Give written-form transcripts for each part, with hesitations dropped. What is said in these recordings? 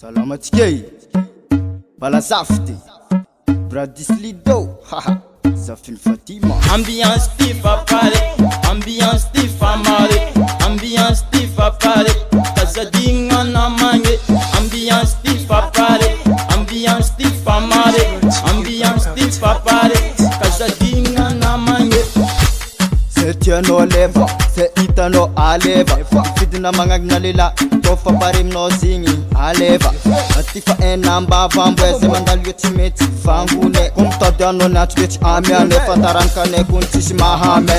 Salamatike Balasafti Bradislido Haha Zafin Fatima Ambiance stiff à Paris, ambiance stiff à Marie, ambiance stiff à Paris, Casadinga na mange, ambiance stiff à Paris, ambiance stiff à Marie, ambiance stiff à Paris, Casadinga na mange. C'est no leva, c'est itano aleva, fidina mangagna lila, tofa parim no zingi aleva, atifa enamba vambweze mandal yotimeti fangune, kumtadano natwich amiane fataranka kuntishi mahame,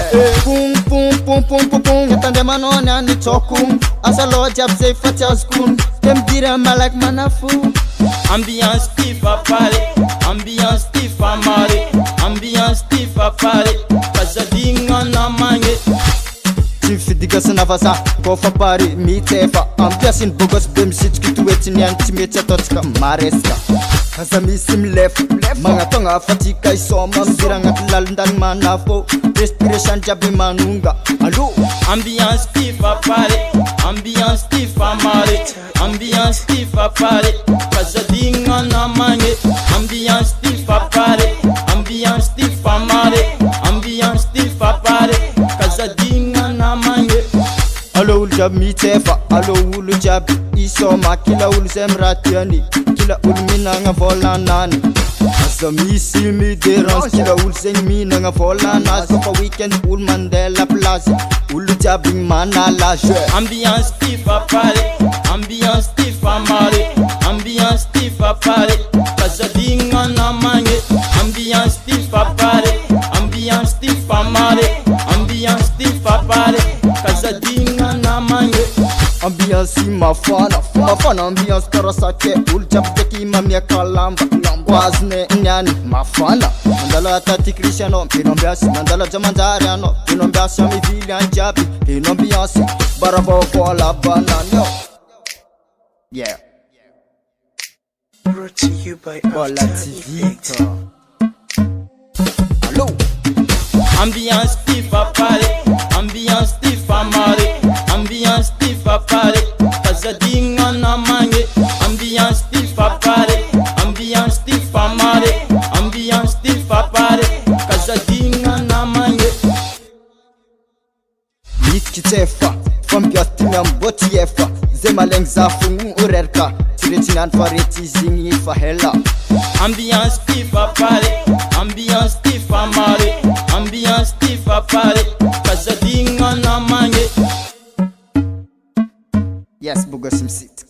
pum pum pum pum pum pum, yatande manone ani tokum, asalo jabse fatiaskun, temdire malak manafu. Ambiance stiff à Paris, ambiance stiff à Marie, ambiance stiff à Paris, Casadinga na mange. Fidigas na vasa, kofa pari mitefa, ambiance in bogos bemsit kituetini antimete totka mareska. Kasa misim lef, mga tonga fatika isoma, mbiranga tilalundan manafo, respiration jabi manunga. Allo, ambiance stiff à Paris, ambiance stiff à Marie, ambiance stiff à Paris, Casadinga na mange. Ambiance stiff à Paris, ambiance stiff à Marie, ambiance stiff à Paris, Casadinga na mange. allo uljab mitefa, allo uljab isoma, kila ulzemratiani, kila ulminanga volanani. Asa misi mi dérange, kila ulzeng minanga volana, sofa weekend ul Mandela Plaza, uljab mana la jeu. Ambiance stiff à Paris, ambiance stiff à Marie, ambiance stiff à Paris, Casadinga na mange. Ambiance stiff à Paris, ambiance stiff à Marie, ambiance stiff à Paris, Casadinga na mange. Ambiance mafana ambiance karasake uljab deki mamia kalamba wazne nyani mafana mandala tati Cristiano pinombiasi mandala jamanjariano pinombiasi amivili anjabi pinombiasi barabo kola banano. Yeah, Brought to you by Bola TV. Allo, Ambiance stiff à Paris, ambiance stiff à Marie, ambiance stiff à Paris, Casadinga na mange. Ambiance stiff à Paris, ambiance stiff à Marie, ambiance stiff à Paris, Casadinga na mange. mitkitefa fambiatimia mbotiefa zemaleng zafungu urerka tiretinan fareti zini fahela. Ambiance stiff à Paris, ambiance stiff à Marie, ambiance stiff à Paris, Casadinga na mange. Yes, Bugosim City.